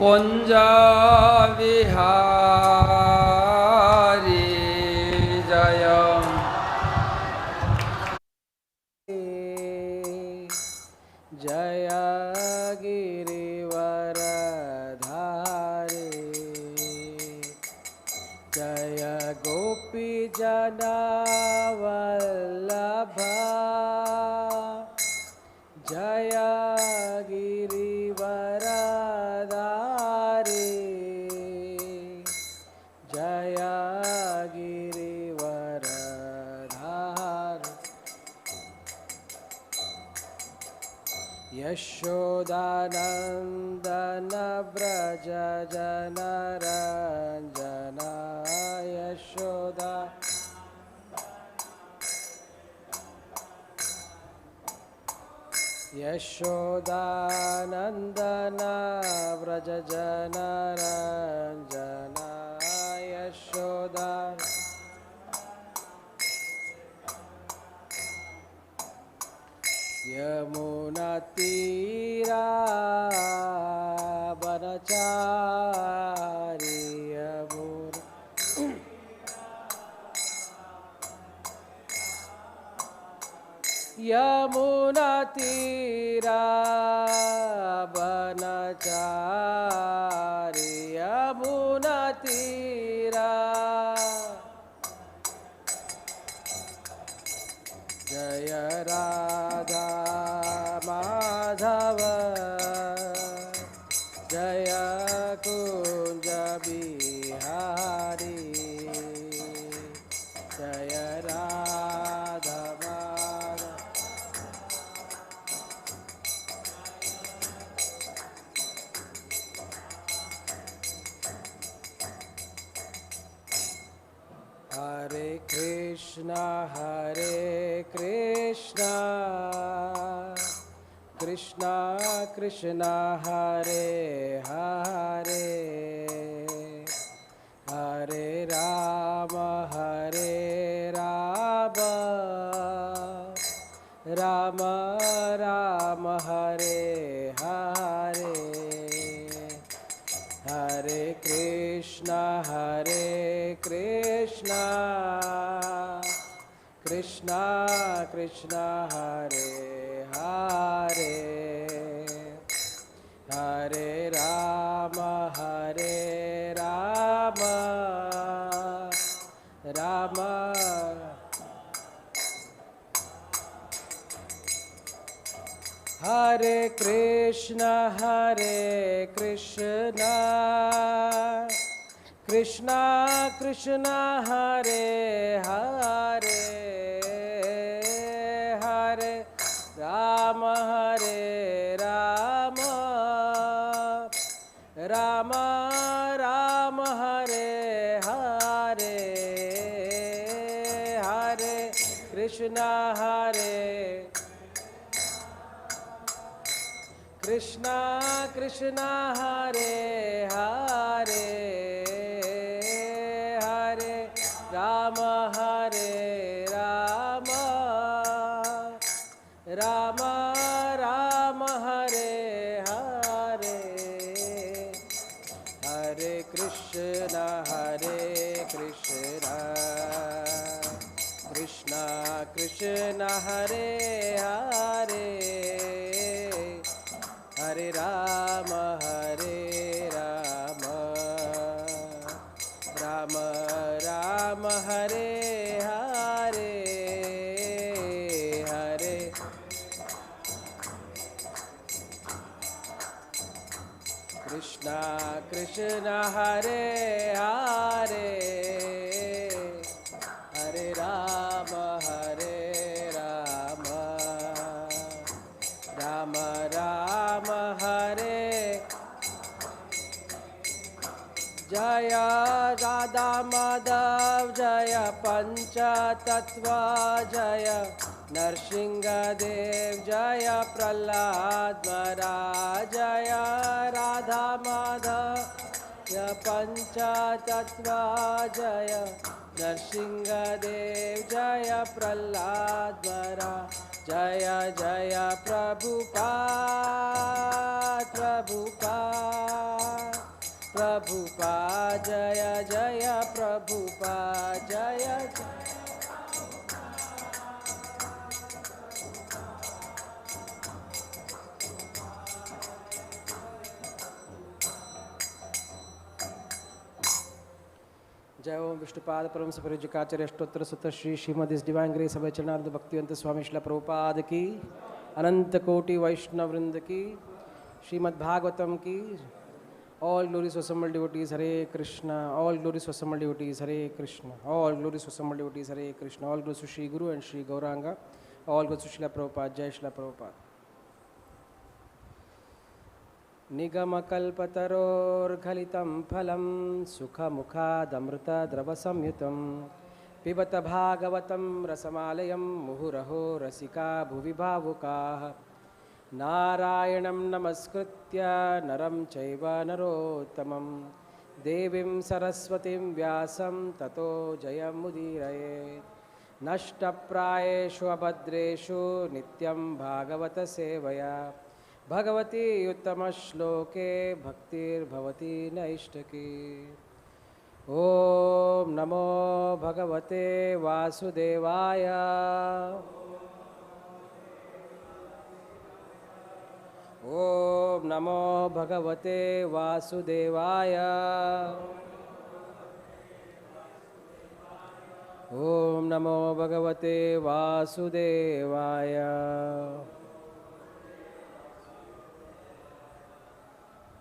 कुञ्जविहारी जय जय गिरिवरधारी जय गोपीजनवल्लभा जय गिरिवरधारी जय गिरिवरधारी यशोदानन्दन व्रज जनरञ्जना यशोदा यशोदानन्दन व्रज जनरञ्जना यशोदा यमुनातीरा वनचारी यमुनातीरा वनचारी यमुनातीरा जय राधा माधव जय कुंज बिहारी जय राधा माधव हरे कृष्णा कृष्णा कृष्णा हरे हरे हरे राम राम राम हरे हरे हरे कृष्णा कृष्णा कृष्णा हरे हरे हरे राम राम हरे कृष्णा कृष्णा कृष्णा हरे हरे हरे राम राम राम हरे हरे हरे कृष्णा कृष्णा हरे हरे हरे राम राम राम हरे हरे हरे कृष्णा कृष्णा कृष्णा हरे हरे हरे राम राम राम हरे हरे हरे कृष्णा कृष्णा हरे हरे हरे राम राम राम हरे जय राधा माधव जय पंचतत्व जय नरसिंहदेव जय प्रहलाद महाराज जय राधा माधव जय पंचतत्व जय नरसिंहदेव जय प्रहलाद महाराज जय जय Prabhupada Prabhupada Jaya Jaya Prabhupada Jaya Jaya. जय ओम विष्णुपाद परम सुपरिजकाचार्य अष्टोत्तर सुत Shri Srimad His Divine Grace Abhay Charanaravinda Bhaktivedanta Swami Srila Prabhupada की अनंत कोटि वैष्णव वृंद की श्रीमद् भागवतम की all glories for assembled devotees Hare Krishna all glories for assembled devotees Hare Krishna all glories for assembled devotees Hare Krishna all glories to Shri Guru and Shri Gauranga all glories to Srila Prabhupada जय श्रील प्रभुपाद निगमकल्पतरोर्गलितं फलं सुखमुखादमृतद्रवसंयुतं पिबत भागवतं रसमालयं मुहुरहो रसिका भुवि भावुकाः नारायणं नमस्कृत्य नरं चैव नरोत्तमं देवीं सरस्वतीं व्यासं ततो जयमुदीरयेत् नष्टप्रायेषु अभद्रेषु नित्यं भागवतसेवया भगवती उत्तमश्लोके भक्तिर्भवती नैष्ठकी ॐ नमो भगवते वासुदेवाय ॐ नमो भगवते वासुदेवाय ॐ नमो भगवते वासुदेवाय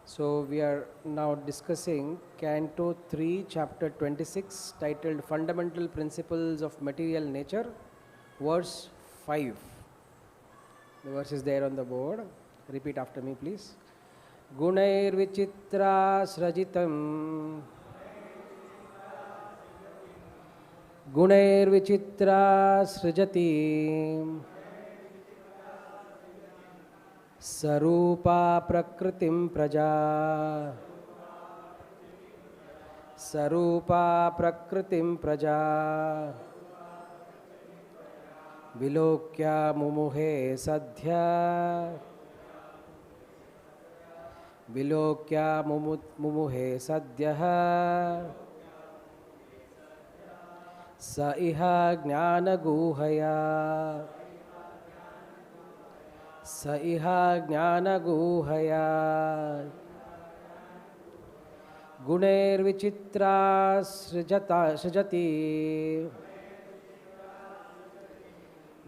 So we are now discussing Canto 3, Chapter 26, titled Fundamental Principles of Material Nature, verse 5. The verse is there on the board. Repeat after me, please. guṇair vicitrāḥ sṛjatīṁ. guṇair vicitrāḥ sṛjatīṁ. sa-rūpāḥ prakṛtim prajāḥ. sa-rūpāḥ prakṛtim prajāḥ. vilokya mumuhe sadyaḥ. vilokya mumuhe sadyaḥ. sa-iḥ jñāna-gūhayā. sa-iḥ jñāna-gūhayā. guṇair vicitrāḥ sṛjatīṁ.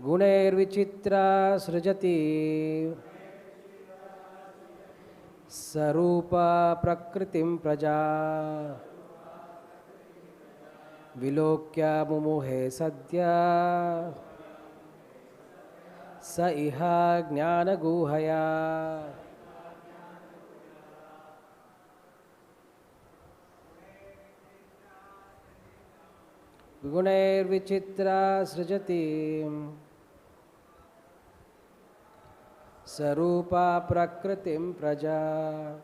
guṇair vicitrāḥ sṛjatīṁ. sa-rūpāḥ prakṛtim prajāḥ. vilokya mumuhe sadyaḥ. sa-iḥ jñāna-gūhayā. guṇair vicitrāḥ sṛjatīṁ. sa-rūpāḥ prakṛtim prajāḥ.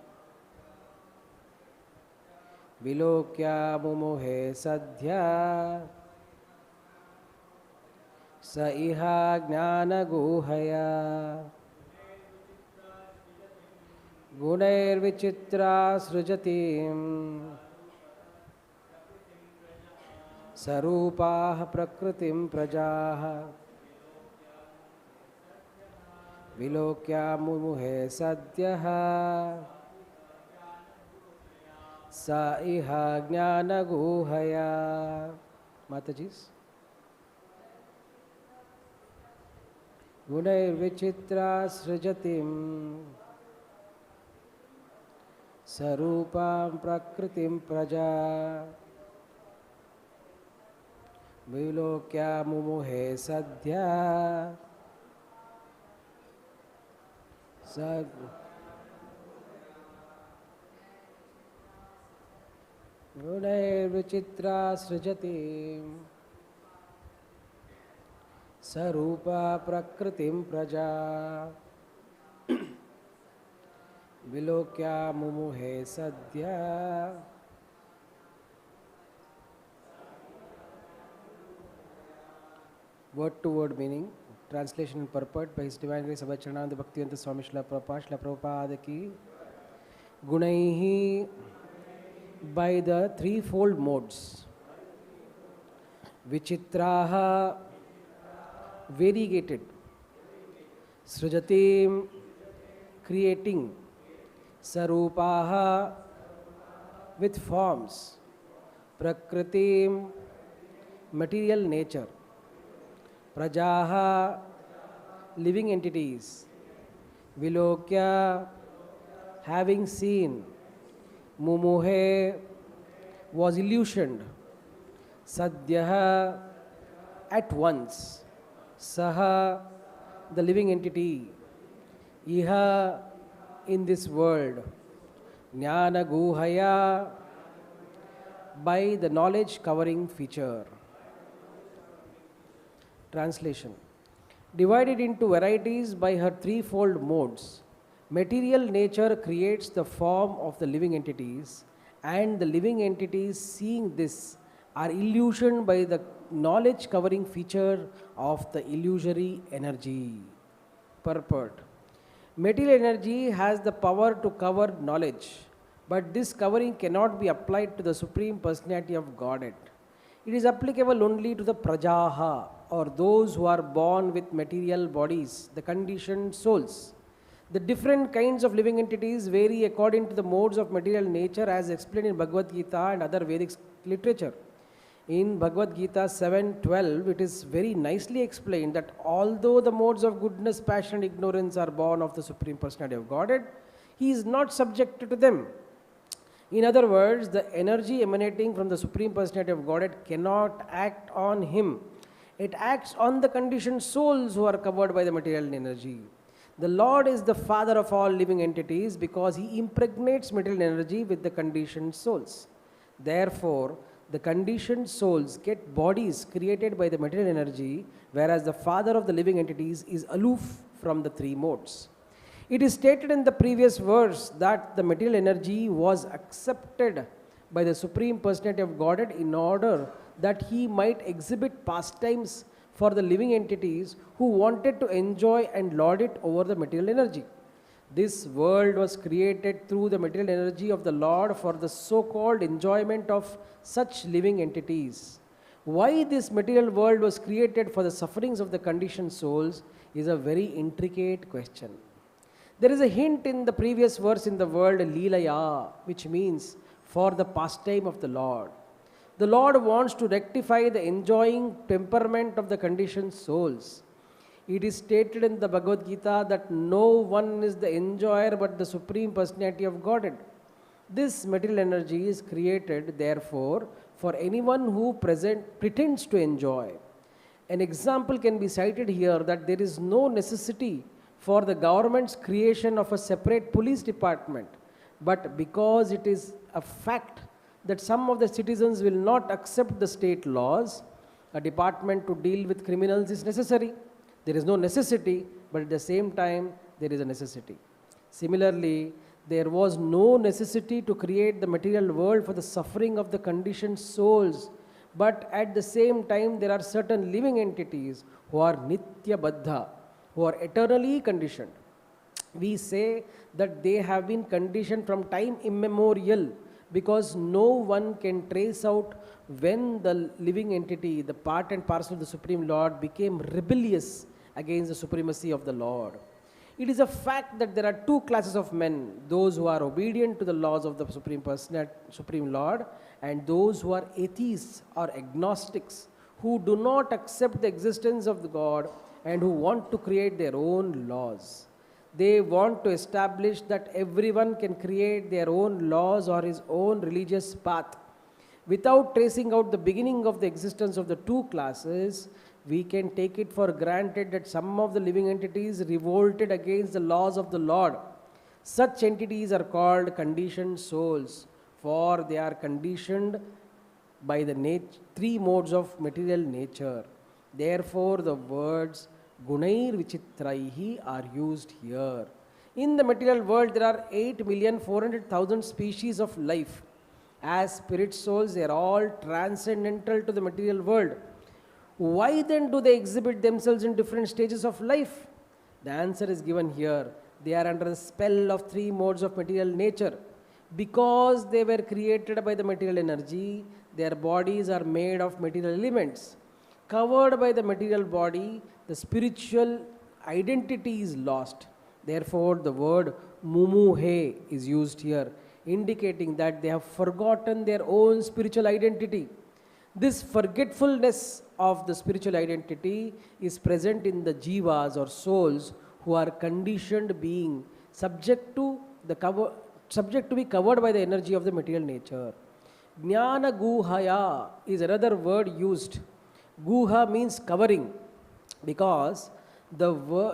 vilokya mumuhe sadyaḥ. sa-iḥ jñāna-gūhayā. guṇair vicitrāḥ sṛjatīṁ. sa-rūpāḥ prakṛtim prajāḥ. vilokya mumuhe sadyaḥ. sa-iḥ jñāna-gūhayā. Matajis. guṇair vicitrāḥ sṛjatīṁ. sa-rūpāḥ prakṛtim prajāḥ. vilokya mumuhe sadyaḥ. guṇair vicitrāḥ sṛjatīṁ. sa-rūpāḥ prakṛtim prajāḥ. vilokya mumuhe sadyaḥ. Word to word meaning. Translation and purport by His Divine Grace Abhay Charananda Bhaktivedanta Swami Srila Prabhupada Srila Prabhupada ki. guṇaiḥ by the threefold modes. Vicitrāḥ, variegated. Sṛjatīṁ, creating. Sa-rūpāḥ, with forms. Prakṛtim, material nature. Prajāḥ, living entities. Vilokya, having seen. Mumuhe, was illusioned. Sadyaḥ, at once. Sah, the living entity. Iha, in this world. Jñāna-gūhayā, by the knowledge covering feature. Translation. Divided into varieties by her threefold modes, material nature creates the form of the living entities, and the living entities, seeing this, are illusioned by the knowledge covering feature of the illusory energy. Purport. Material energy has the power to cover knowledge, but this covering cannot be applied to the Supreme Personality of Godhead. It is applicable only to the prajāḥ, or those who are born with material bodies, the conditioned souls. The different kinds of living entities vary according to the modes of material nature, as explained in Bhagavad-gītā and other Vedic literature. In Bhagavad-gītā 7:12, it is very nicely explained that although the modes of goodness, passion and ignorance are born of the Supreme Personality of Godhead, he is not subjected to them. In other words, the energy emanating from the Supreme Personality of Godhead cannot act on him. It acts on the conditioned souls who are covered by the material energy. The Lord is the father of all living entities because he impregnates material energy with the conditioned souls. Therefore, the conditioned souls get bodies created by the material energy, whereas the father of the living entities is aloof from the three modes. It is stated in the previous verse that the material energy was accepted by the Supreme Personality of Godhead in order that he might exhibit pastimes for the living entities who wanted to enjoy and lord it over the material energy. This world was created through the material energy of the Lord for the so-called enjoyment of such living entities. Why this material world was created for the sufferings of the conditioned souls is a very intricate question. There is a hint in the previous verse in the word lilaya, which means for the pastime of the Lord. The Lord wants to rectify the enjoying temperament of the conditioned souls. It is stated in the Bhagavad-gītā that no one is the enjoyer but the Supreme Personality of Godhead. This material energy is created, therefore, for anyone who pretends to enjoy. An example can be cited here that there is no necessity for the government's creation of a separate police department, but because it is a fact that some of the citizens will not accept the state laws, a department to deal with criminals is necessary. There is no necessity, but at the same time, there is a necessity. Similarly, there was no necessity to create the material world for the suffering of the conditioned souls, but at the same time, there are certain living entities who are nitya baddha, who are eternally conditioned. We say that they have been conditioned from time immemorial because no one can trace out when the living entity, the part and parcel of the Supreme Lord, became rebellious against the supremacy of the Lord. It is a fact that there are two classes of men, those who are obedient to the laws of the Supreme Lord and those who are atheists or agnostics, who do not accept the existence of the God and who want to create their own laws. They want to establish that everyone can create their own laws or his own religious path. Without tracing out the beginning of the existence of the two classes, we can take it for granted that some of the living entities revolted against the laws of the Lord. Such entities are called conditioned souls, for they are conditioned by the three modes of material nature. Therefore, the words guṇair vicitrāḥ are used here. In the material world, there are 8,400,000 species of life. As spirit souls, they are all transcendental to the material world. Why then do they exhibit themselves in different stages of life? The answer is given here. They are under the spell of three modes of material nature. Because they were created by the material energy, their bodies are made of material elements. Covered by the material body, the spiritual identity is lost. Therefore, the word mumuhe is used here, indicating that they have forgotten their own spiritual identity. This forgetfulness of the spiritual identity is present in the jivas or souls who are conditioned being subject to be covered by the energy of the material nature. Jñāna-gūhayā is another word used. Guha means covering, because the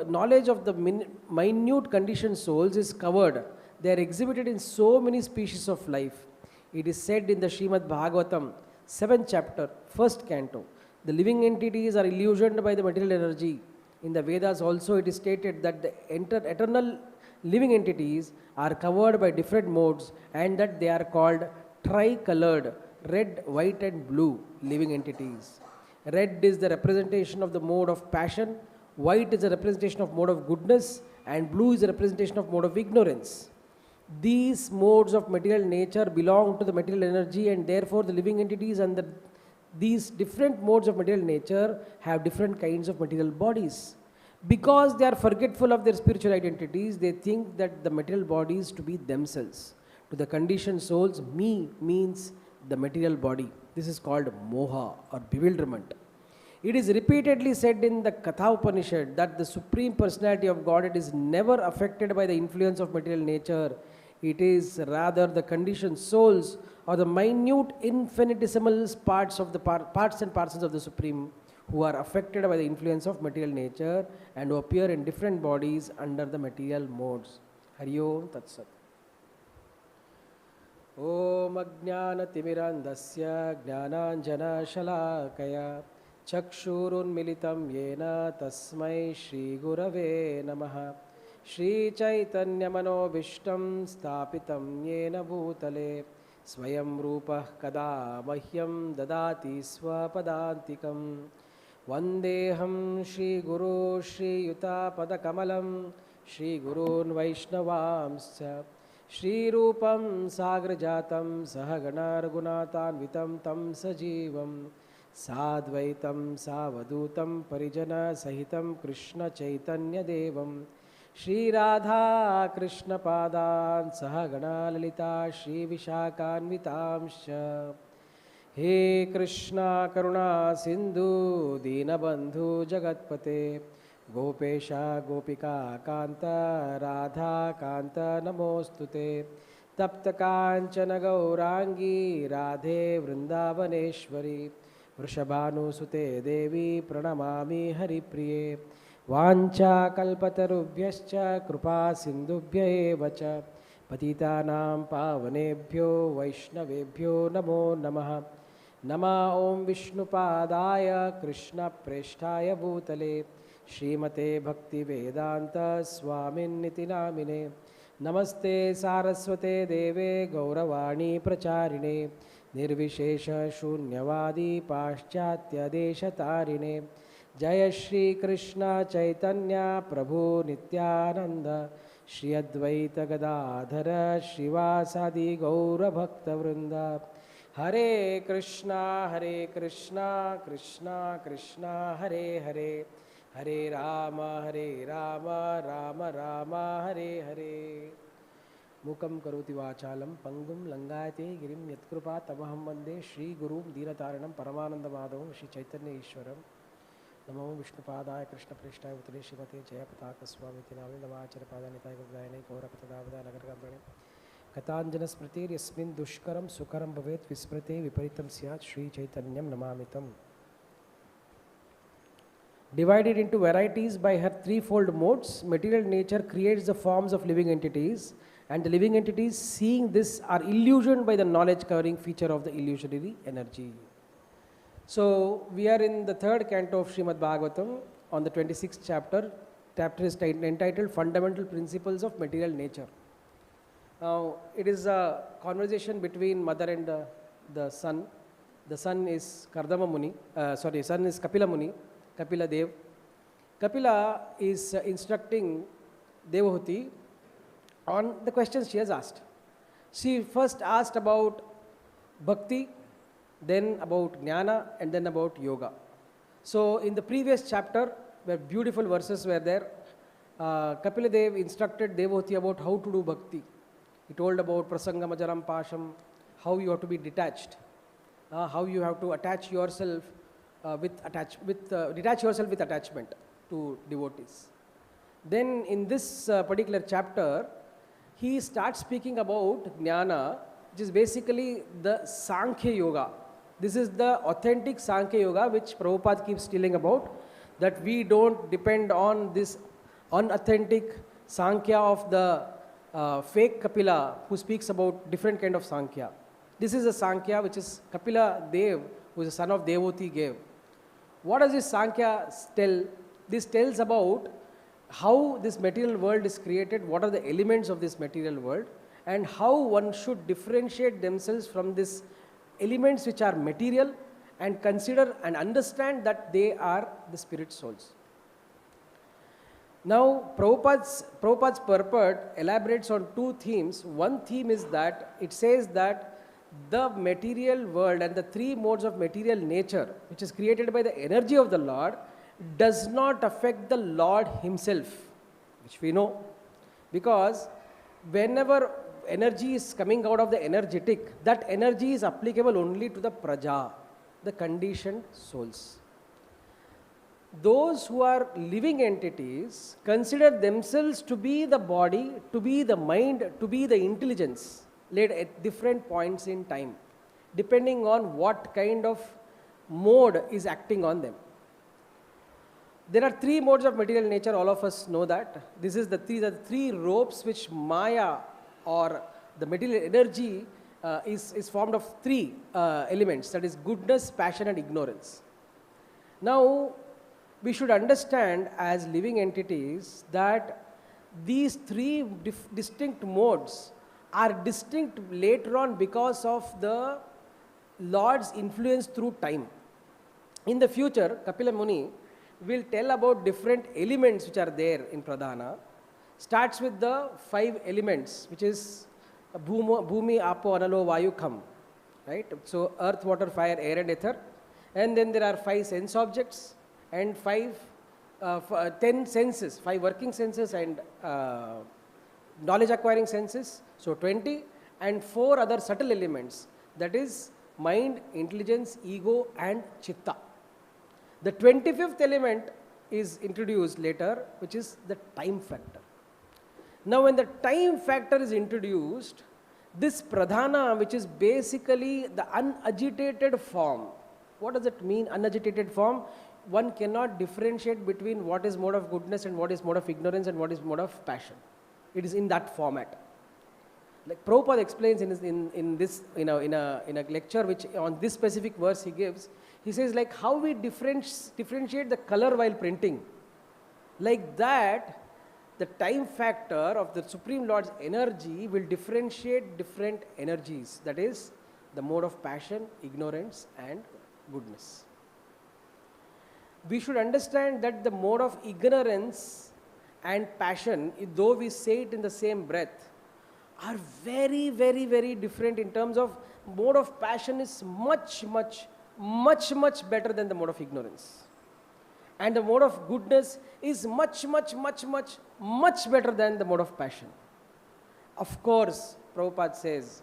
knowledge of the minute conditioned souls is covered. They are exhibited in so many species of life. It is said in the Srimad Bhagavatam, 7th chapter, 1st canto, the living entities are illusioned by the material energy. In the Vedas also it is stated that the eternal living entities are covered by different modes, and that they are called tri-colored, red, white and blue living entities. Red is the representation of the mode of passion, white is the representation of mode of goodness, and blue is the representation of mode of ignorance. These modes of material nature belong to the material energy, and therefore the living entities and these different modes of material nature have different kinds of material bodies. Because they are forgetful of their spiritual identities, they think that the material bodies to be themselves. To the conditioned souls, me means the material body. This is called moha or bewilderment. It is repeatedly said in the Katha Upanishad that the Supreme Personality of Godhead is never affected by the influence of material nature. It is rather the conditioned souls or the minute infinitesimal parts and parcels of the Supreme who are affected by the influence of material nature and who appear in different bodies under the material modes. Hari Om Tat Sat. Om Ajnana-timirandasya Jnananjana-shalakaya Chakshurunmilitam Yena Tasmai Shri Gurave Namaha Shri Chaitanya Manobishtam Stapitam Yena Bhutale Swayam Rūpāḥ Kada Mahyam Dadati Swapadantikam Vandeham Shri Guru Shri Yuta Padakamalam Shri Gurun Vaishnavamscha Shri Rūpam Sagrajatam Sahagana-raghunatānvitam tam sajivam Sadvaitam Savadutam Parijana Sahitam Krishna Chaitanya Devam Shri Radha Krishna Padan Sahagana Lalita Shri Vishakānvitamscha He Krishna Karuna Sindhu Dīnabandhu Jagatpate Gopesha Gopika Kanta Radha Kanta Namostute Tapta Kanchana Gaurangi Radhe Vrindavaneshwari Vrishabhanu Sute Devi Pranamami Haripriye Vancha Kalpatarubhyascha Krupa Sindhubhya Evacha Patitanam Pavanebhyo Vaishnavebhyo Namo Namaha Nama Om Vishnupadaya Krishna Presthaya Bhutale Srimate Bhakti Vedanta Swamin Niti Namine Namaste Saraswate Deve Gauravani Pracharine Nirvishesha Shunyavadi Paschatya Deshatarine Jaya Shri Krishna Chaitanya Prabhu Nityananda Shri Advaita Gadadhara Shivasadi Gaura Bhakta Vrinda Hare Krishna Krishna Krishna Hare Hare Hare Rama Rama Rama Hare Hare Mukam karoti vachalam pangum langayate girim yatkrupa tamaham vande Shri Gurum Dīnataranam Paramananda Madhavam Shri Chaitanya Ishwaram Namo Vishnupadaya Krishna Presthaya Bhutale Srimate Jayapataka Swamiti Namane Namacharya Padanitaya Gurudayane Gaurakatadavada Nagargambrane Katanjana Smriti Yasmin Dushkaram Sukaram Bhavet Vismrite Viparitam Syat Shri Chaitanyam Namamitam. Divided into varieties by her threefold modes, material nature creates the forms of living entities, and the living entities, seeing this, are illusioned by the knowledge covering feature of the illusory energy. So, we are in the third canto of Srimad Bhagavatam on the 26th chapter. Chapter is entitled Fundamental Principles of Material Nature. Now, it is a conversation between mother and the son. The son is son is Kapila Muni. Kapila Dev. Kapila is instructing Devahuti on the questions she has asked. She first asked about bhakti, then about jnana, and then about yoga. So in the previous chapter, where beautiful verses were there, Kapila Dev instructed Devotee about how to do bhakti. He told about prasangam ajaram pasham, how you have to be detached, how you have to attach yourself detach yourself with attachment to devotees. Then in this particular chapter, he starts speaking about jnana, which is basically the Sankhya Yoga. This is the authentic Sankhya Yoga which Prabhupada keeps telling about, that we don't depend on this unauthentic Sankhya of the fake Kapila who speaks about different kind of Sankhya. This is a Sankhya which is Kapila Dev, who is the son of Devoti, gave. What does this Sankhya tell? This tells about how this material world is created, what are the elements of this material world, and how one should differentiate themselves from these elements which are material and consider and understand that they are the spirit souls. Now, Prabhupada's purport elaborates on two themes. One theme is that it says that the material world and the three modes of material nature, which is created by the energy of the Lord, does not affect the Lord himself, which we know. Because whenever energy is coming out of the energetic, that energy is applicable only to the prajāḥ, the conditioned souls. Those who are living entities consider themselves to be the body, to be the mind, to be the intelligence, laid at different points in time, depending on what kind of mode is acting on them. There are three modes of material nature, all of us know that. This is the three ropes which Maya, or the material energy, is formed of three elements, that is goodness, passion and ignorance. Now, we should understand as living entities that these three distinct modes are distinct later on because of the Lord's influence through time. In the future, Kapila Muni will tell about different elements which are there in Pradhana. Starts with the 5 elements, which is Bhumi, Apo, Analo, Vayu, Kham. Right? So earth, water, fire, air and ether. And then there are 5 sense objects and 10 senses, 5 working senses and knowledge acquiring senses, so 20, and 4 other subtle elements, that is mind, intelligence, ego and chitta. The 25th element is introduced later, which is the time factor. Now when the time factor is introduced, this pradhana, which is basically the unagitated form. What does it mean, unagitated form? One cannot differentiate between what is mode of goodness and what is mode of ignorance and what is mode of passion. It is in that format. Like Prabhupada explains in a lecture which on this specific verse he gives, he says like how we differentiate the color while printing. Like that, the time factor of the Supreme Lord's energy will differentiate different energies. That is the mode of passion, ignorance and goodness. We should understand that the mode of ignorance and passion, though we say it in the same breath, are very, very, very different in terms of mode of passion is much, much, much, much better than the mode of ignorance. And the mode of goodness is much, much, much, much, much better than the mode of passion. Of course, Prabhupada says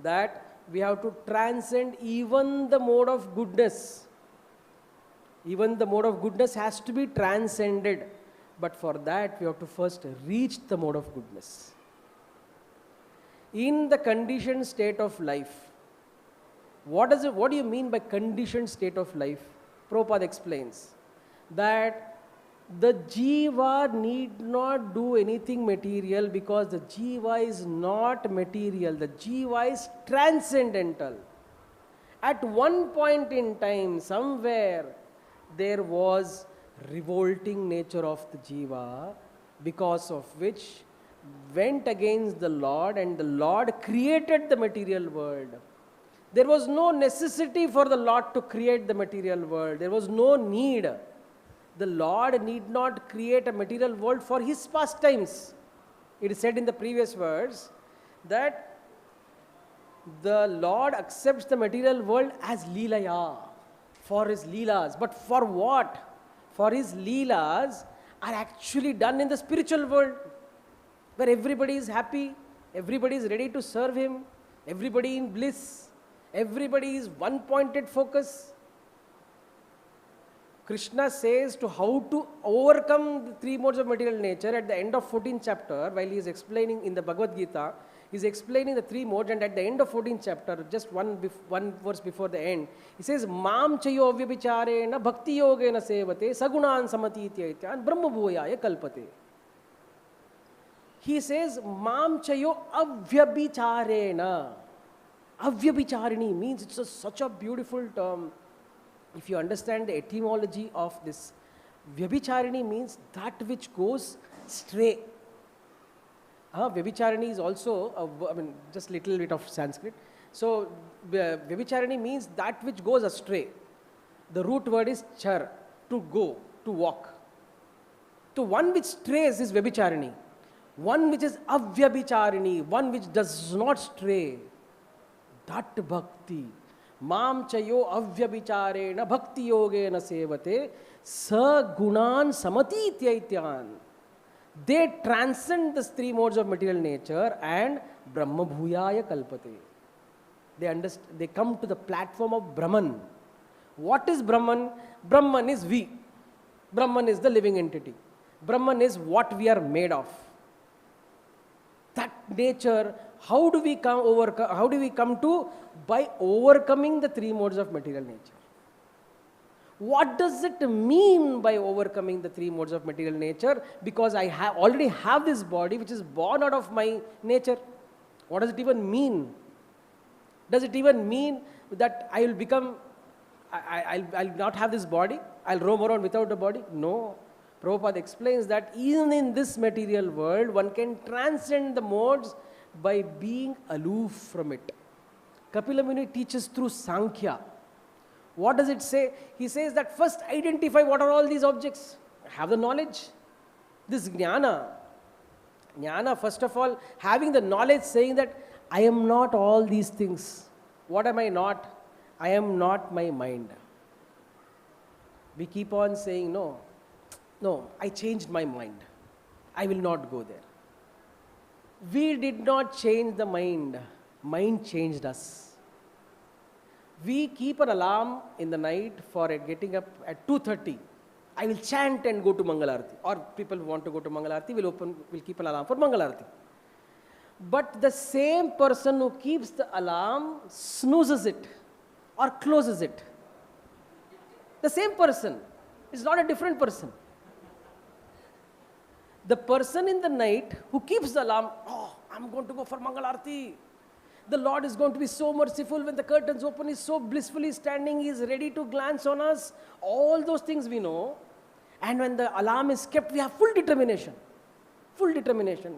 that we have to transcend even the mode of goodness. Even the mode of goodness has to be transcended. But for that, we have to first reach the mode of goodness. In the conditioned state of life, what do you mean by conditioned state of life? Prabhupada explains that the jiva need not do anything material because the jiva is not material. The jiva is transcendental. At one point in time, somewhere, there was revolting nature of the jiva, because of which went against the Lord, and the Lord created the material world. There was no necessity for the Lord to create the material world. There was no need. The Lord need not create a material world for his pastimes. It is said in the previous verse that The Lord accepts the material world as Leelaya, for His Leelas. But for what? For His Leelas are actually done in the spiritual world, where everybody is happy, everybody is ready to serve Him, everybody in bliss, everybody is one-pointed focus. Krishna says to how to overcome the three modes of material nature at the end of 14th chapter, while he is explaining in the Bhagavad-gītā, he is explaining the three modes, and at the end of 14th chapter, just one verse before the end, he says, Mam chayo avyabhicārena bhakti yogena sevate sagunān samatītyaityān brahma-bhūyāya kalpate. He says, Mam chayo avyabhicārena. Avyabhicharini means it's such a beautiful term. If you understand the etymology of this, Vyabhicharini means that which goes stray. Vyabhicharini is also, just little bit of Sanskrit. So, Vyabhicharini means that which goes astray. The root word is char, to go, to walk. So, one which strays is Vyabhicharini. One which is Avyabhicharini, one which does not stray. That bhakti. Mam chayo avyabhicārena bhakti yogena sevate sa-gunān samatītyaityān. They transcend the three modes of material nature and brahma-bhūyāya kalpate. They come to the platform of Brahman. What is Brahman? Brahman is we. Brahman is the living entity. Brahman is what we are made of. That nature, how do we come to? By overcoming the three modes of material nature. What does it mean by overcoming the three modes of material nature? Because I already have this body which is born out of my nature. What does it even mean? Does it even mean that I will become, I'll not have this body? I'll roam around without a body? No. Prabhupada explains that even in this material world, one can transcend the modes by being aloof from it. Kapila Muni teaches through Sankhya. What does it say? He says that first identify what are all these objects. Have the knowledge. This jnana. Jnana, first of all, having the knowledge saying that I am not all these things. What am I not? I am not my mind. We keep on saying, no, I changed my mind. I will not go there. We did not change the mind. Mind changed us. We keep an alarm in the night for getting up at 2:30. I will chant and go to Mangalarti. Or people who want to go to Mangalarti will keep an alarm for Mangalarti. But the same person who keeps the alarm snoozes it or closes it. The same person. It's not a different person. The person in the night who keeps the alarm, I'm going to go for Mangalarti. The Lord is going to be so merciful when the curtains open, He's so blissfully standing, He is ready to glance on us. All those things we know. And when the alarm is kept, we have full determination. Full determination.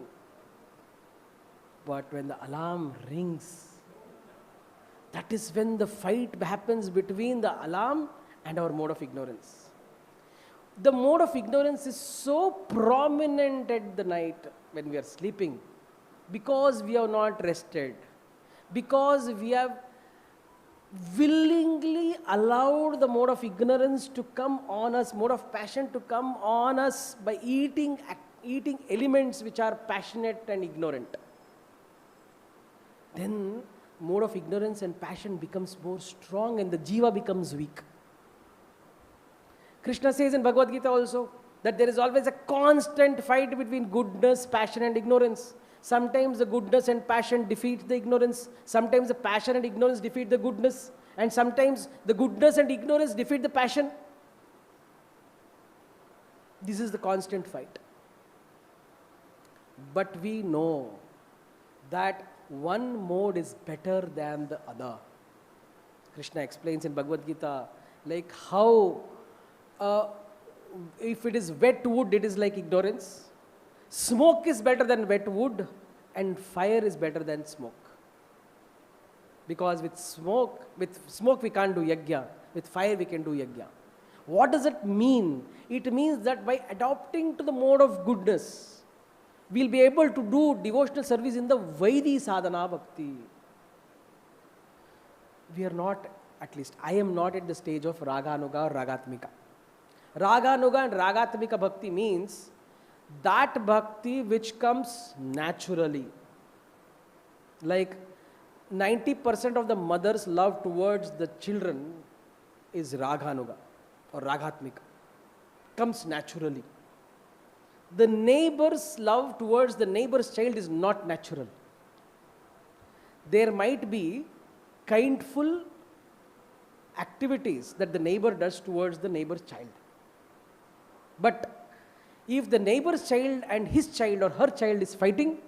But when the alarm rings, that is when the fight happens between the alarm and our mode of ignorance. The mode of ignorance is so prominent at the night when we are sleeping because we have not rested. Because we have willingly allowed the mode of ignorance to come on us, mode of passion to come on us by eating elements which are passionate and ignorant. Then mode of ignorance and passion becomes more strong and the jiva becomes weak. Krishna says in Bhagavad-gītā also that there is always a constant fight between goodness, passion and ignorance. Sometimes the goodness and passion defeat the ignorance. Sometimes the passion and ignorance defeat the goodness. And sometimes the goodness and ignorance defeat the passion. This is the constant fight. But we know that one mode is better than the other. Krishna explains in Bhagavad-gītā like how if it is wet wood, it is like ignorance. Smoke is better than wet wood and fire is better than smoke. Because with smoke we can't do yajna. With fire we can do yajna. What does it mean? It means that by adopting to the mode of goodness, we'll be able to do devotional service in the Vaidhi sadhana bhakti. we are not, at least I am not at the stage of Raganuga or Ragatmika. Raganuga and Ragatmika bhakti means that bhakti which comes naturally. Like 90% of the mother's love towards the children is Raganuga or Ragatmika. Comes naturally. The neighbor's love towards the neighbor's child is not natural. There might be kindful activities that the neighbor does towards the neighbor's child. But if the neighbor's child and his child or her child is fighting,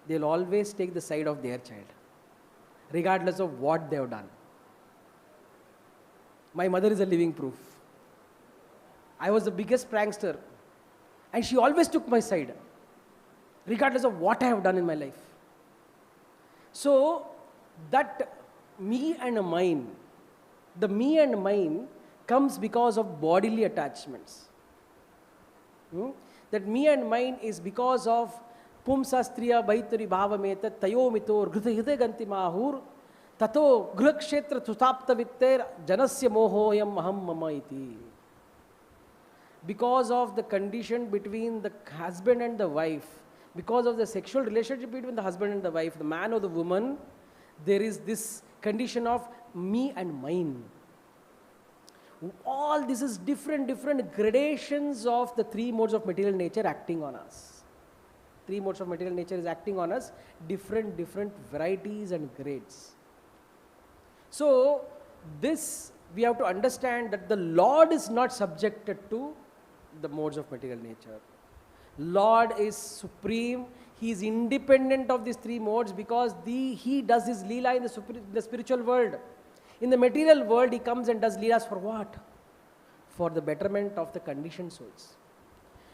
they'll always take the side of their child, regardless of what they have done. My mother is a living proof. I was the biggest prankster, and she always took my side, regardless of what I have done in my life. So, that me and mine, the me and mine comes because of bodily attachments. That me and mine is because of pumsastriya baitari bhavametat tayomitor ghrita ganti mahur tato gruhakshetra tutapta vitter janasya mohoyam aham mama iti. Because of the condition between the husband and the wife, because of the sexual relationship between the husband and the wife, the man or the woman, there is this condition of me and mine. All this is different gradations of the three modes of material nature acting on us. Three modes of material nature is acting on us, different varieties and grades. So, this we have to understand that the Lord is not subjected to the modes of material nature. Lord is supreme. He is independent of these three modes because He does His Leela in the spiritual world. In the material world, He comes and does Leelas for what? For the betterment of the conditioned souls.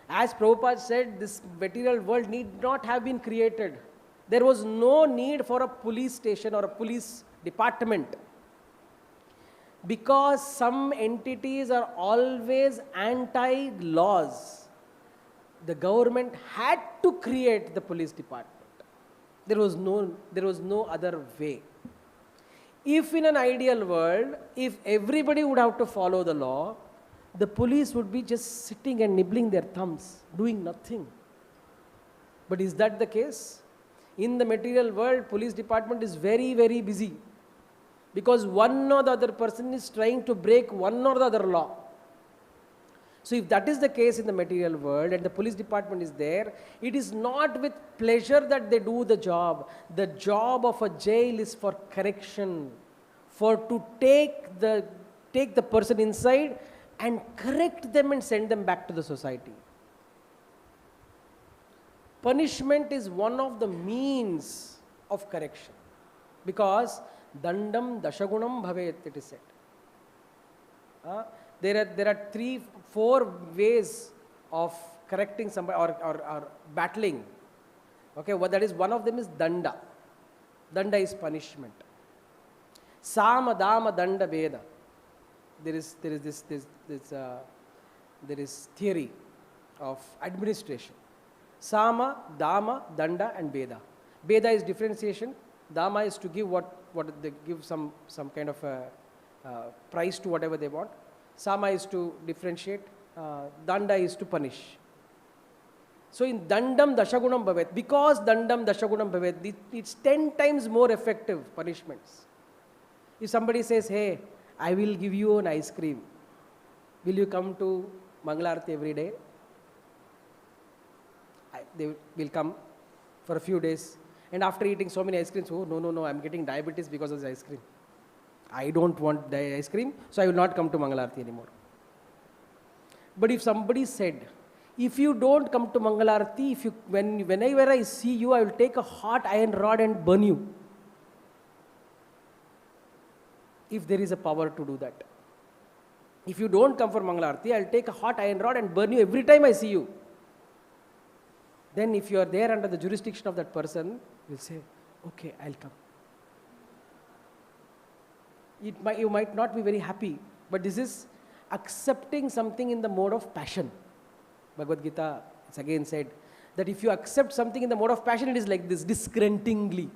As Prabhupada said, this material world need not have been created. There was no need for a police station or a police department. Because some entities are always anti-laws, the government had to create the police department. There was no other way. If in an ideal world, if everybody would have to follow the law, the police would be just sitting and nibbling their thumbs, doing nothing. But is that the case? In the material world, police department is very busy. Because one or the other person is trying to break one or the other law. So if that is the case in the material world and the police department is there, it is not with pleasure that they do the job. The job of a jail is for correction, for to take the person inside and correct them and send them back to the society. Punishment is one of the means of correction because dandam dashagunam bhavet, it is said. There are 3-4 ways of correcting somebody or battling. Okay, well, that is one of them is danda. Danda is punishment. Sama, dama, danda, veda. There is theory of administration. Sama, dama, danda, and veda. Veda is differentiation. Dama is to give what they give some kind of a price to whatever they want. Sama is to differentiate, danda is to punish. So in dandam dashagunam bhavet, because dandam dashagunam bhavet, it's 10 times more effective punishments. If somebody says, hey, I will give you an ice cream, will you come to Mangalarti every day? They will come for a few days, and after eating so many ice creams, oh no, I'm getting diabetes because of the ice cream. I don't want the ice cream, so I will not come to Mangalarti anymore. But if somebody said, if you don't come to Mangalarti, whenever I see you, I will take a hot iron rod and burn you. If there is a power to do that. If you don't come for Mangalarti, I will take a hot iron rod and burn you every time I see you. Then if you are there under the jurisdiction of that person, you will say, okay, I'll come. You might not be very happy, but this is accepting something in the mode of passion. Bhagavad-gītā, it's again said that if you accept something in the mode of passion, it is like this, disgruntlingly.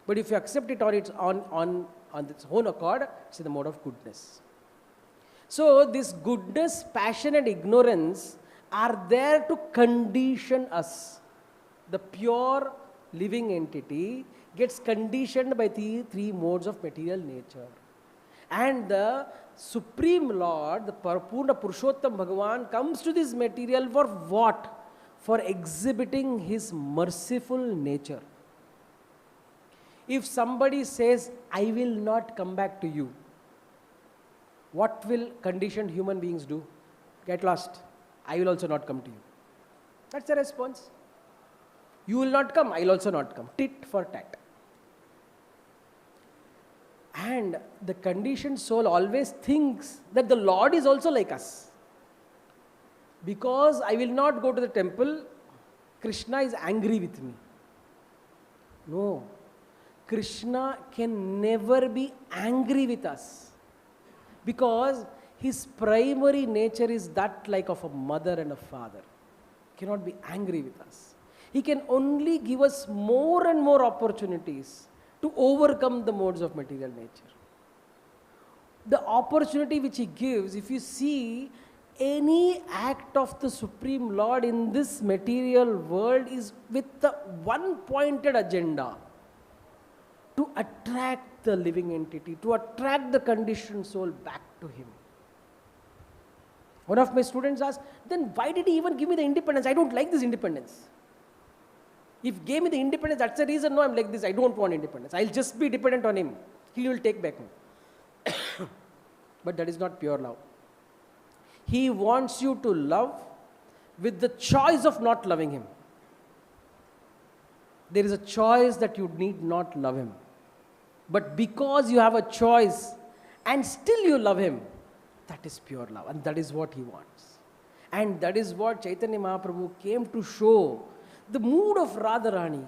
But if you accept it on on its own accord, it's in the mode of goodness. So this goodness, passion and ignorance are there to condition us. The pure living entity gets conditioned by the three modes of material nature. And the Supreme Lord, the Purna Purushottam Bhagavan, comes to this material for what? For exhibiting his merciful nature. If somebody says, I will not come back to you, what will conditioned human beings do? Get lost. I will also not come to you. That's the response. You will not come, I will also not come. Tit for tat. And the conditioned soul always thinks that the Lord is also like us. Because I will not go to the temple, Krishna is angry with me. No. Krishna can never be angry with us. Because his primary nature is that like of a mother and a father. He cannot be angry with us. He can only give us more and more opportunities to overcome the modes of material nature. The opportunity which he gives, if you see, any act of the Supreme Lord in this material world is with the one pointed agenda: to attract the living entity, to attract the conditioned soul back to him. One of my students asked, then why did he even give me the independence? I don't like this independence. If he gave me the independence, that's the reason, no, I'm like this, I don't want independence. I'll just be dependent on him. He will take back me. But that is not pure love. He wants you to love with the choice of not loving him. There is a choice that you need not love him. But because you have a choice and still you love him, that is pure love. And that is what he wants. And that is what Chaitanya Mahaprabhu came to show. The mood of Radharani.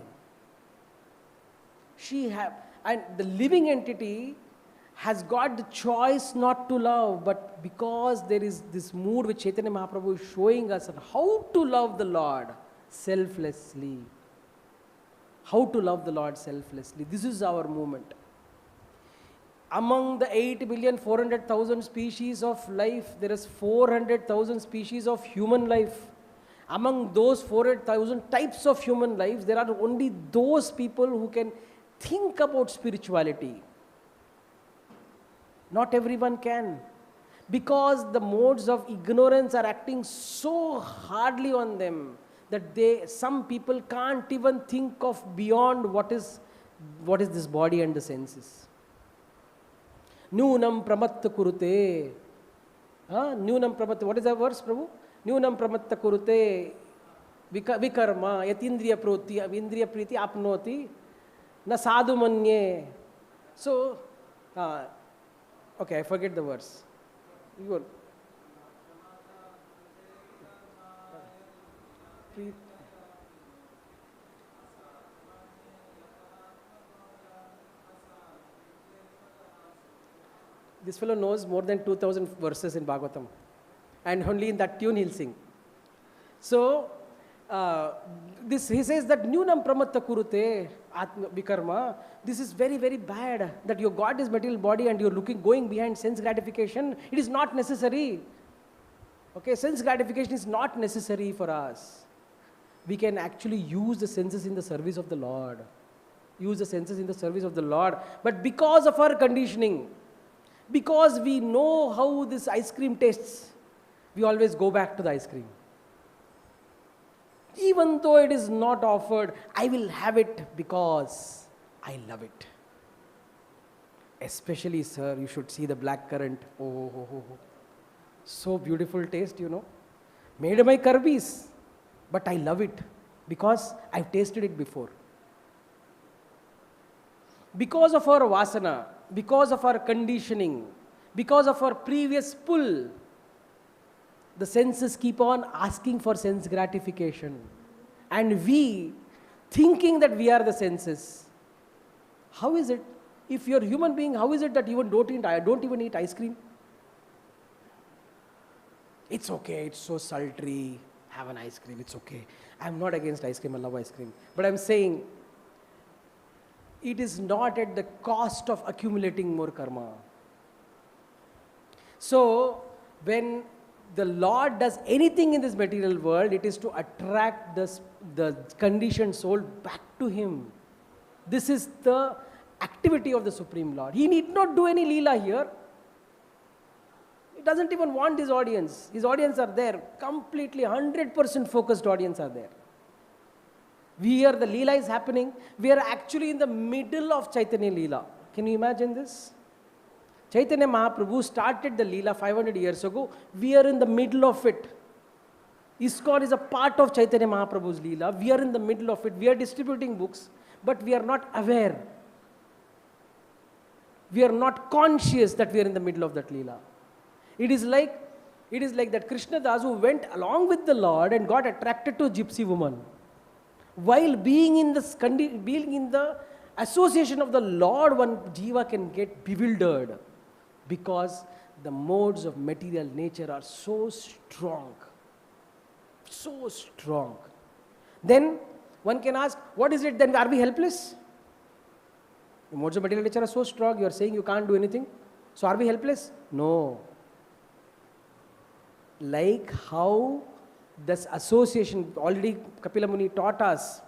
And the living entity has got the choice not to love, but because there is this mood which Chaitanya Mahaprabhu is showing us on how to love the Lord selflessly. How to love the Lord selflessly. This is our movement. Among the 8,400,000 species of life, there is 400,000 species of human life. Among those 400,000 types of human lives, there are only those people who can think about spirituality. Not everyone can. Because the modes of ignorance are acting so hardly on them that some people can't even think of beyond what is this body and the senses. Nunam pramatta kurute. Nunam pramatta. What is that verse, Prabhu? Nunam pramatta kurute vikarma yatindriya priti apnoti na sadhu manye. So, okay, I forget the verse. You go. This fellow knows more than 2,000 verses in Bhagavatam. And only in that tune he'll sing. So, he says that Nyunam pramatta kurute vikarma. This is very, very bad. That you got this material body and you're going behind sense gratification. It is not necessary. Okay, sense gratification is not necessary for us. We can actually use the senses in the service of the Lord. Use the senses in the service of the Lord. But because of our conditioning, because we know how this ice cream tastes, we always go back to the ice cream. Even though it is not offered, I will have it because I love it. Especially, sir, you should see the black currant. Oh. So beautiful taste, Made by Karbis. But I love it because I've tasted it before. Because of our vasana, because of our conditioning, because of our previous pull, the senses keep on asking for sense gratification. And we, thinking that we are the senses, how is it, if you're a human being, how is it that you don't even eat ice cream? It's okay, it's so sultry, have an ice cream, it's okay. I'm not against ice cream, I love ice cream. But I'm saying, it is not at the cost of accumulating more karma. So, when the Lord does anything in this material world, it is to attract the conditioned soul back to Him. This is the activity of the Supreme Lord. He need not do any leela here. He doesn't even want his audience. His audience are there. Completely 100% focused audience are there. Here the leela is happening. We are actually in the middle of Chaitanya leela. Can you imagine this? Chaitanya Mahaprabhu started the leela 500 years ago. We are in the middle of it. ISKCON is a part of Chaitanya Mahaprabhu's leela. We are in the middle of it. We are distributing books, but we are not aware. We are not conscious that we are in the middle of that leela. It is like that Krishna Das who went along with the Lord and got attracted to a gypsy woman. While being in the association of the Lord, one jiva can get bewildered because the modes of material nature are so strong. So strong. Then one can ask, what is it then? Are we helpless? The modes of material nature are so strong, you are saying you can't do anything. So are we helpless? No. Like how this association, already Kapila Muni taught us,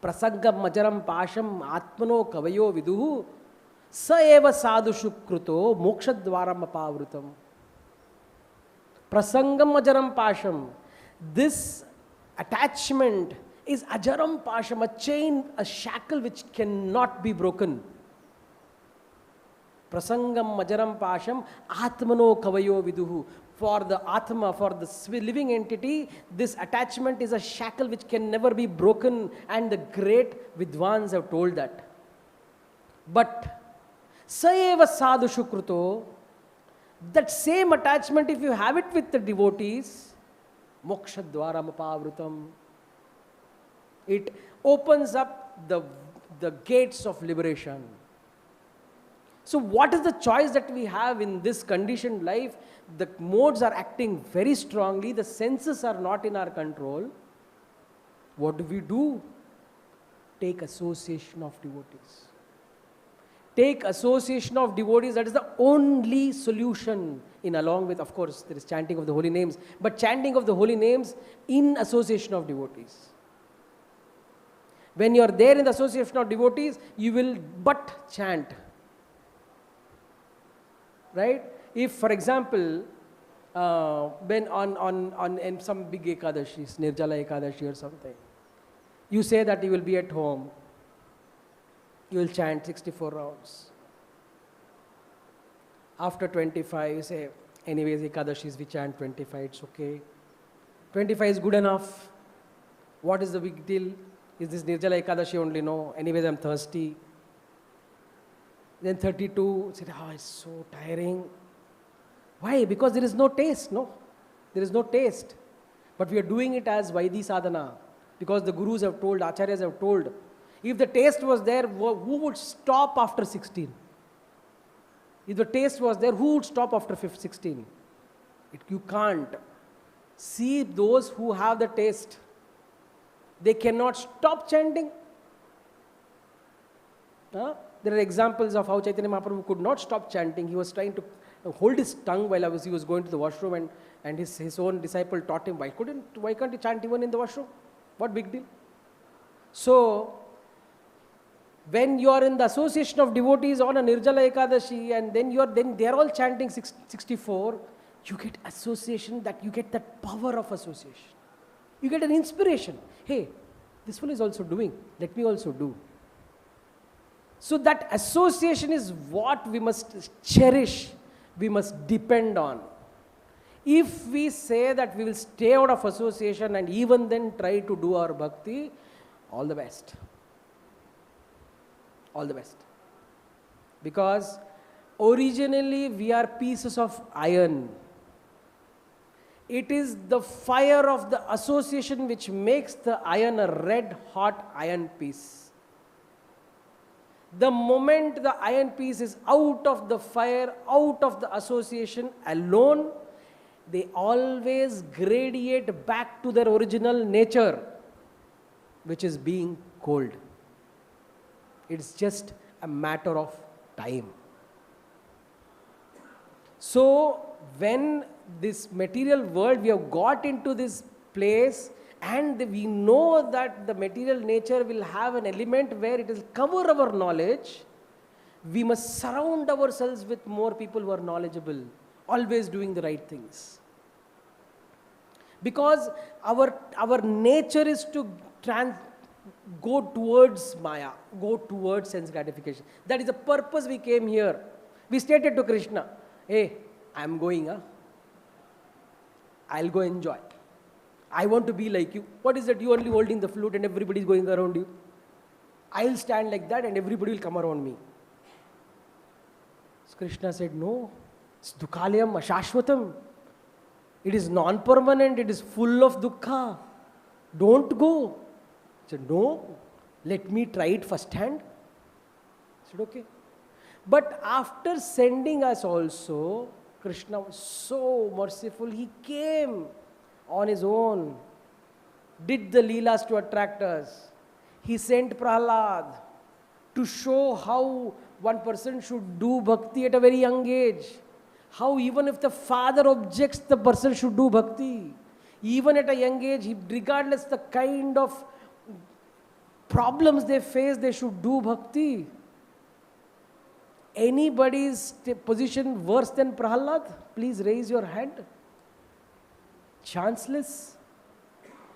prasangam majaram pasham atmano kavayo viduhu sa eva sadhu shukruto mokshadvaram apavrutam. Prasangam majaram pasham. This attachment is ajaram pasham, a chain, a shackle which cannot be broken. Prasangam majaram pasham atmano kavayo viduhu. For the Atma, for the living entity, this attachment is a shackle which can never be broken, and the great Vidwans have told that. But, Saeva sadhu shukruto, that same attachment, if you have it with the devotees, moksha dvaram apavrutam, it opens up the gates of liberation. So what is the choice that we have in this conditioned life? The modes are acting very strongly. The senses are not in our control. What do? Take association of devotees. Take association of devotees. That is the only solution. Along with, of course, there is chanting of the holy names. But chanting of the holy names in association of devotees. When you are there in the association of devotees, you will but chant. Right? If, for example, when on some big Ekadashis, Nirjala Ekadashi or something, you say that you will be at home, you will chant 64 rounds. After 25, you say, anyways, Ekadashis, we chant 25, it's okay. 25 is good enough. What is the big deal? Is this Nirjala Ekadashi only? No. Anyways, I'm thirsty. Then 32, said, it's so tiring. Why? Because there is no taste, no? There is no taste. But we are doing it as Vaidhi sadhana. Because the gurus have told, acharyas have told. If the taste was there, who would stop after 16? If the taste was there, who would stop after 16? You can't. See those who have the taste. They cannot stop chanting. There are examples of how Chaitanya Mahaprabhu could not stop chanting. He was trying to hold his tongue while he was going to the washroom, and his own disciple taught him, why can't he chant even in the washroom? What big deal? So, when you are in the association of devotees on a Nirjala Ekadashi, and then they are all chanting 64, you get association, that you get that power of association. You get an inspiration. Hey, this one is also doing. Let me also do. So that association is what we must cherish, we must depend on. If we say that we will stay out of association and even then try to do our bhakti, all the best. All the best. Because originally we are pieces of iron. It is the fire of the association which makes the iron a red hot iron piece. The moment the iron piece is out of the fire, out of the association alone, they always gradiate back to their original nature, which is being cold. It's just a matter of time. So when this material world, we have got into this place, and we know that the material nature will have an element where it will cover our knowledge, we must surround ourselves with more people who are knowledgeable, always doing the right things. Because our nature is to go towards Maya, go towards sense gratification. That is the purpose we came here. We stated to Krishna, hey, I'm going, I'll go enjoy. I want to be like you. What is that? You only holding the flute and everybody is going around you. I'll stand like that and everybody will come around me. So Krishna said, no, it's dukhalayam ashashvatam. It is non-permanent, it is full of dukkha. Don't go. He said, no, let me try it first hand. I said, okay. But after sending us also, Krishna was so merciful, he came on his own, did the leelas to attract us. He sent Prahlad to show how one person should do bhakti at a very young age. How even if the father objects, the person should do bhakti. Even at a young age, regardless the kind of problems they face, they should do bhakti. Anybody's position worse than Prahlad? Please raise your hand. Chanceless.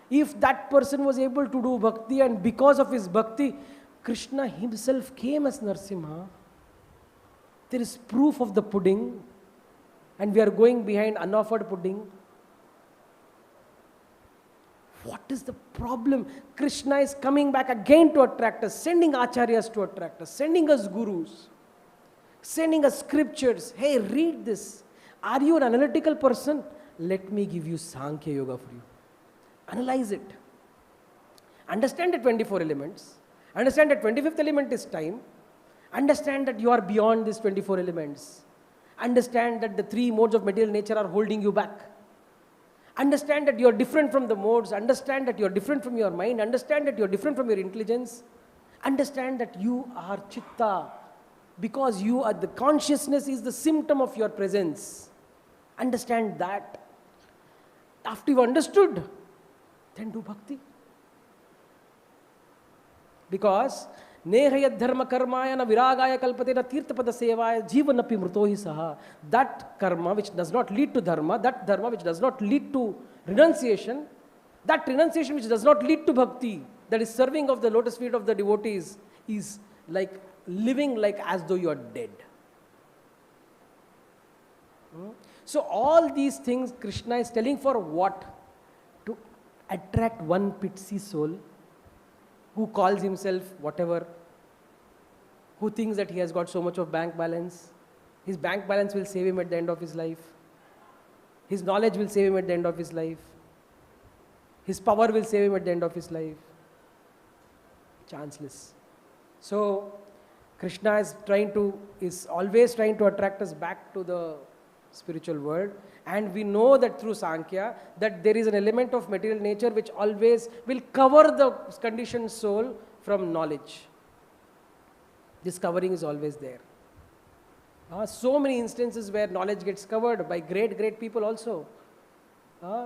If that person was able to do bhakti, and because of his bhakti, Krishna himself came as Narsimha. There is proof of the pudding, and we are going behind unoffered pudding. What is the problem? Krishna is coming back again to attract us, sending acharyas to attract us, sending us gurus, sending us scriptures. Hey, read this. Are you an analytical person? Let me give you Sankhya Yoga for you. Analyze it. Understand the 24 elements. Understand that 25th element is time. Understand that you are beyond these 24 elements. Understand that the three modes of material nature are holding you back. Understand that you are different from the modes. Understand that you are different from your mind. Understand that you are different from your intelligence. Understand that you are chitta. Because you are, the consciousness is the symptom of your presence. Understand that. After you've understood, then do bhakti. Because nehayat dharma karmaya na viragaya kalpate na tirthapada sevaya jivanapi mrutohi saha. That karma which does not lead to dharma, that dharma which does not lead to renunciation, that renunciation which does not lead to bhakti, that is serving of the lotus feet of the devotees, is like living like as though you are dead. So all these things Krishna is telling for what? To attract one pitsy soul who calls himself whatever, who thinks that he has got so much of bank balance. His bank balance will save him at the end of his life. His knowledge will save him at the end of his life. His power will save him at the end of his life. Chanceless. So Krishna is always trying to attract us back to the spiritual world, and we know that through Sankhya that there is an element of material nature which always will cover the conditioned soul from knowledge. This covering is always there. So many instances where knowledge gets covered by great people also.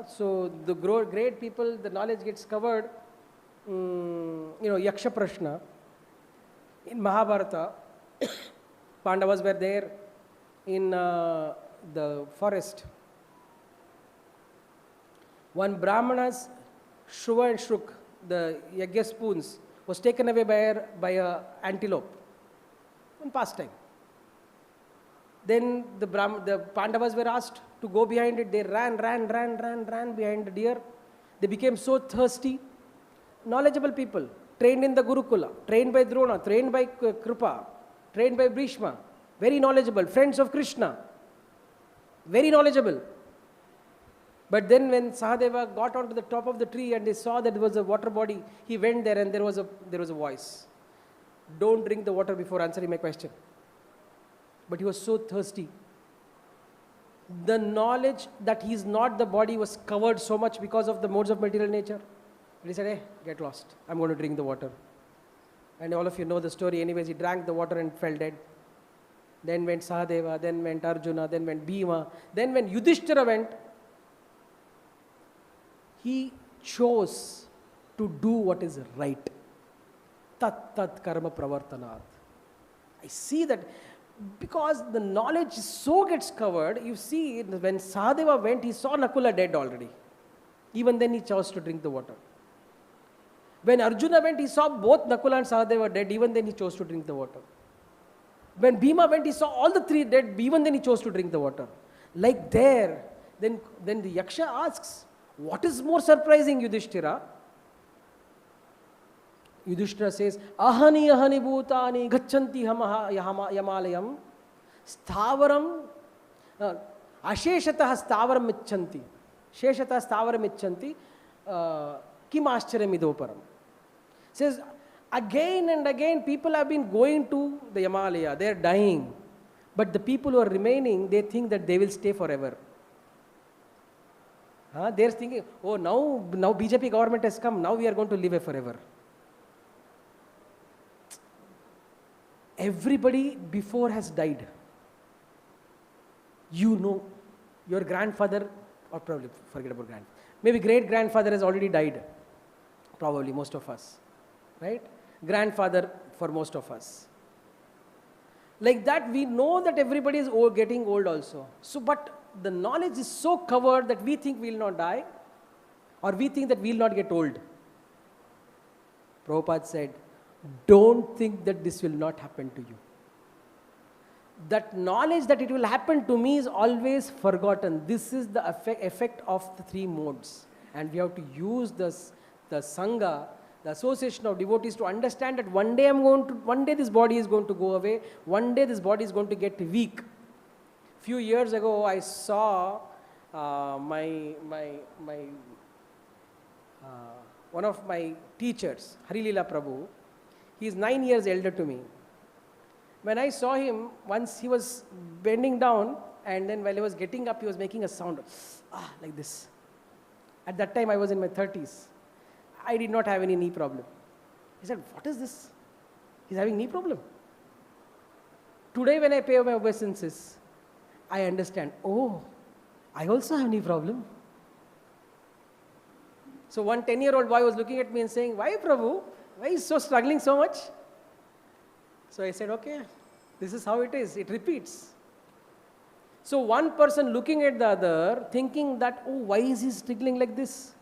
So the great people, the knowledge gets covered. Yaksha Prashna in Mahabharata, Pandavas were there in the forest. One Brahmana's Shruva and Shruk, the yagya spoons, was taken away by a antelope in pastime. Then the Pandavas were asked to go behind it. They ran behind the deer. They became so thirsty. Knowledgeable people, trained in the Gurukula, trained by Drona, trained by Kripa, trained by Bhishma, very knowledgeable, friends of Krishna, very knowledgeable. But then when Sahadeva got onto the top of the tree and they saw that there was a water body, he went there and there was a voice. Don't drink the water before answering my question. But he was so thirsty. The knowledge that he is not the body was covered so much because of the modes of material nature. And he said, hey, get lost. I'm going to drink the water. And all of you know the story. Anyways, he drank the water and fell dead. Then went Sahadeva, then went Arjuna, then went Bhima. Then when Yudhishthira went, he chose to do what is right. Tat tat karma pravartanat. I see that because the knowledge so gets covered. You see, when Sahadeva went, he saw Nakula dead already. Even then he chose to drink the water. When Arjuna went, he saw both Nakula and Sahadeva dead. Even then he chose to drink the water. When Bhima went, he saw all the three dead. Even then he chose to drink the water. Like there, then the Yaksha asks, what is more surprising, Yudhishthira? Yudhishthira says, ahani ahani bhutani gachanti yamalayam sthavaram asheshatah sthavaram icchanti. Sheshatah sthavaram icchanti kim ascharya idoparam. Says, again and again people have been going to the Himalaya, they are dying. But the people who are remaining, they think that they will stay forever. They are thinking, oh, now BJP government has come, now we are going to live forever. Everybody before has died. You know, your grandfather, or probably forget about grandfather, maybe great-grandfather has already died. Probably most of us, right? Grandfather for most of us. Like that, we know that everybody is getting old also. So, but the knowledge is so covered that we think we will not die, or we think that we will not get old. Prabhupada said, don't think that this will not happen to you. That knowledge that it will happen to me is always forgotten. This is the effect of the three modes. And we have to use the Sangha, the association of devotees, to understand that one day this body is going to go away, one day this body is going to get weak. Few years ago, I saw one of my teachers, Harilila Prabhu. He is 9 years elder to me. When I saw him, once he was bending down, and then while he was getting up, he was making a sound, like this. At that time, I was in my 30s. I did not have any knee problem. He said, what is this? He's having knee problem. Today, when I pay my obeisances, I understand, oh, I also have knee problem. So one 10-year-old boy was looking at me and saying, why Prabhu? Why is so struggling so much? So I said, okay, this is how it is. It repeats. So one person looking at the other, thinking that, oh, why is he struggling like this?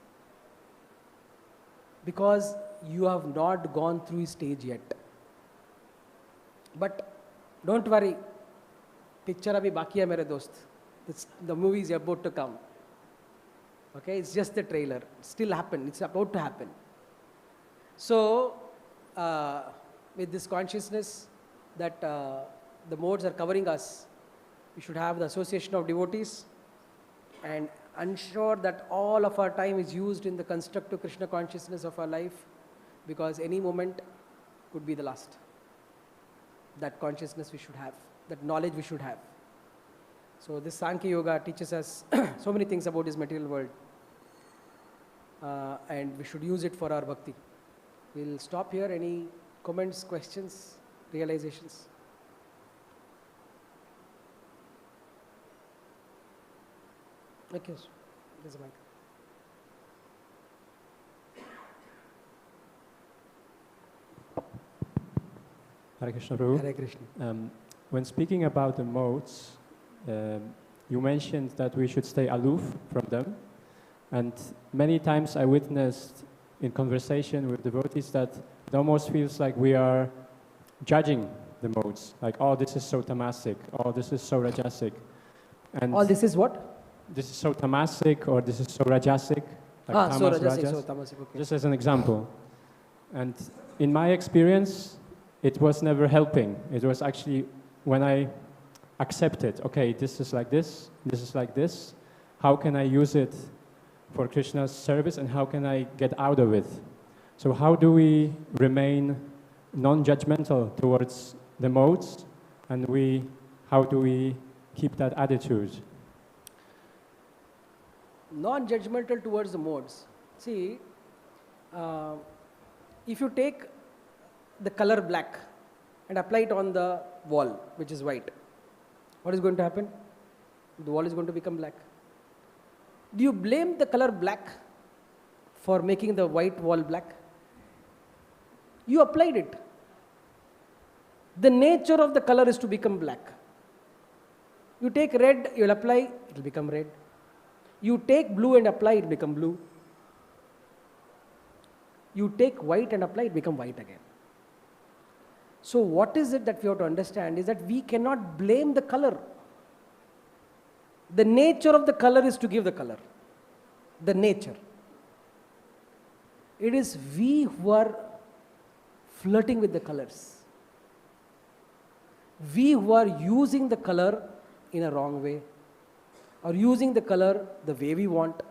Because you have not gone through his stage yet. But don't worry. Picture abhi baki hai mere dost. The movie is about to come. Okay, it's just the trailer. It still happened. It's about to happen. So, with this consciousness that the modes are covering us, we should have the association of devotees and ensure that all of our time is used in the constructive Krishna consciousness of our life, because any moment could be the last. That consciousness we should have, that knowledge we should have. So this Sankhya Yoga teaches us so many things about this material world, and we should use it for our bhakti. We'll stop here. Any comments, questions, realizations? Okay, there's a mic. Hare Krishna, Prabhu. Hare Krishna. When speaking about the modes, you mentioned that we should stay aloof from them. And many times I witnessed in conversation with devotees that it almost feels like we are judging the modes. Like, oh, this is so tamasic, oh, this is so rajasic. And all this is what? This is so tamasic, or this is so rajasic. Like so tamas, rajasic, rajas. so tamasic, okay. Just as an example. And in my experience, it was never helping. It was actually when I accepted, okay, this is like this is like this. How can I use it for Krishna's service, and how can I get out of it? So how do we remain non-judgmental towards the modes, and how do we keep that attitude? Non-judgmental towards the modes. See, if you take the color black and apply it on the wall, which is white, what is going to happen? The wall is going to become black. Do you blame the color black for making the white wall black? You applied it. The nature of the color is to become black. You take red, you will apply, it will become red. You take blue and apply, it will become blue. You take white and apply, it become white again. So what is it that we have to understand is that we cannot blame the color. The nature of the color is to give the color. The nature. It is we who are flirting with the colors. We who are using the color in a wrong way, or using the color the way we want,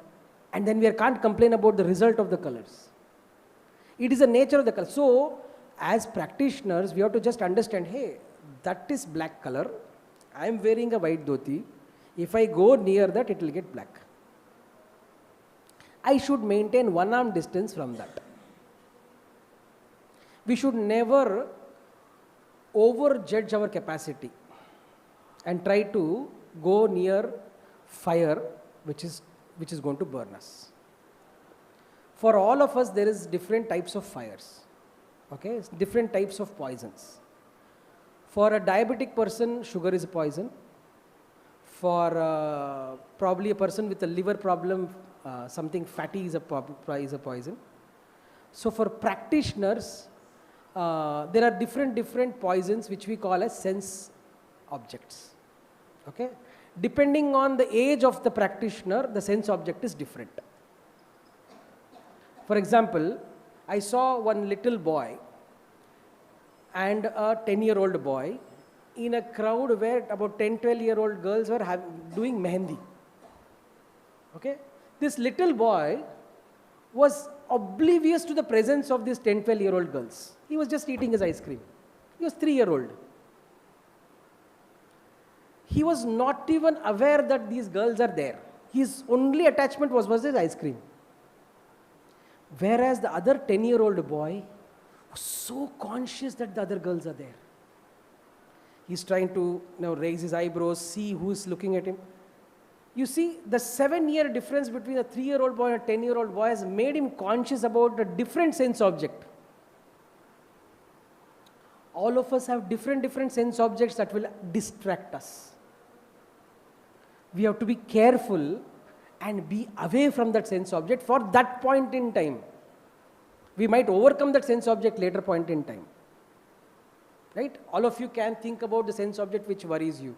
and then we can't complain about the result of the colors. It is the nature of the color. So, as practitioners, we have to just understand, hey, that is black color. I am wearing a white dhoti. If I go near that, it will get black. I should maintain 1 arm distance from that. We should never overjudge our capacity and try to go near fire which is going to burn us. For all of us, there is different types of fires, okay? Different types of poisons. For a diabetic person, sugar is a poison. For probably a person with a liver problem, something fatty is a poison. So for practitioners, there are different poisons which we call as sense objects. Okay? Depending on the age of the practitioner, the sense object is different. For example, I saw one little boy and a 10-year-old boy in a crowd where about 10-12-year-old girls were doing mehendi. Okay? This little boy was oblivious to the presence of these 10-12-year-old girls. He was just eating his ice cream. He was 3-year-old. He was not even aware that these girls are there. His only attachment was his ice cream. Whereas the other 10-year-old boy was so conscious that the other girls are there. He's trying to raise his eyebrows, see who is looking at him. You see, the 7-year difference between a 3-year-old boy and a 10-year-old boy has made him conscious about a different sense object. All of us have different sense objects that will distract us. We have to be careful and be away from that sense object for that point in time. We might overcome that sense object later point in time. Right? All of you can think about the sense object which worries you.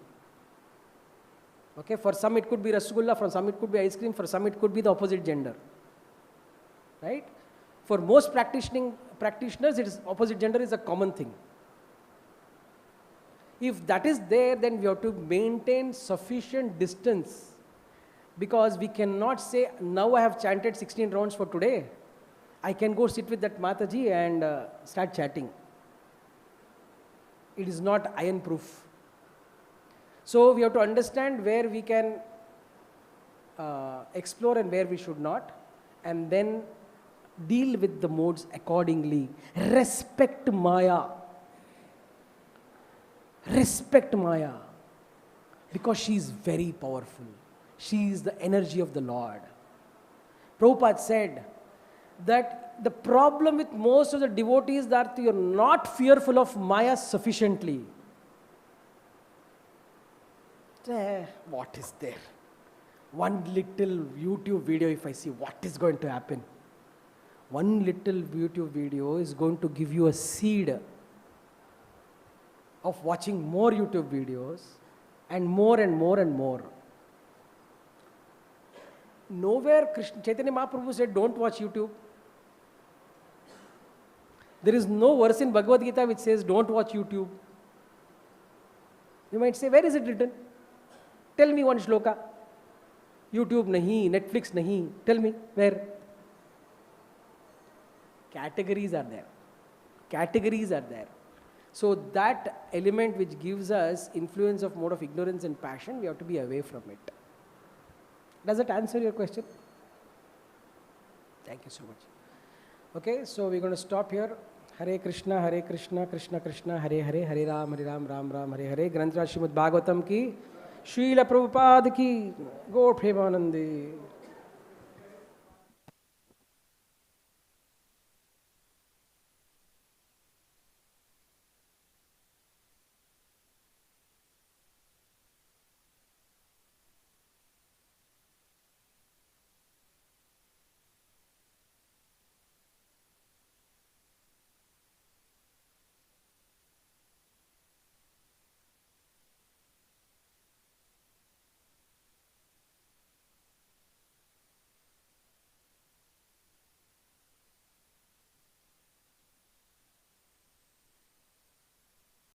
Okay? For some it could be rasgulla, for some it could be ice cream, for some it could be the opposite gender. Right? For most practitioners, it is opposite gender is a common thing. If that is there, then we have to maintain sufficient distance, because we cannot say, now I have chanted 16 rounds for today. I can go sit with that Mataji and start chatting. It is not iron proof. So we have to understand where we can explore and where we should not, and then deal with the modes accordingly. Respect Maya. Respect Maya, because she is very powerful. She is the energy of the Lord. Prabhupada said that the problem with most of the devotees is that you are not fearful of Maya sufficiently. What is there? One little YouTube video, if I see, what is going to happen? One little YouTube video is going to give you a seed of watching more YouTube videos and more and more and more. Nowhere Chaitanya Mahaprabhu said, don't watch YouTube. There is no verse in Bhagavad-gītā which says, don't watch YouTube. You might say, where is it written? Tell me one shloka. YouTube nahi, Netflix nahi. Tell me, where? Categories are there. Categories are there. So that element which gives us influence of mode of ignorance and passion, we have to be away from it. Does it answer your question? Thank you so much. Okay, so we're going to stop here. हरे कृष्णा कृष्ण कृष्ण हरे हरे, हरे राम राम राम हरे हरे। ग्रंथराज श्रीमद् भागवतम की, श्रील प्रभुपाद की, गौर प्रेमानंदी।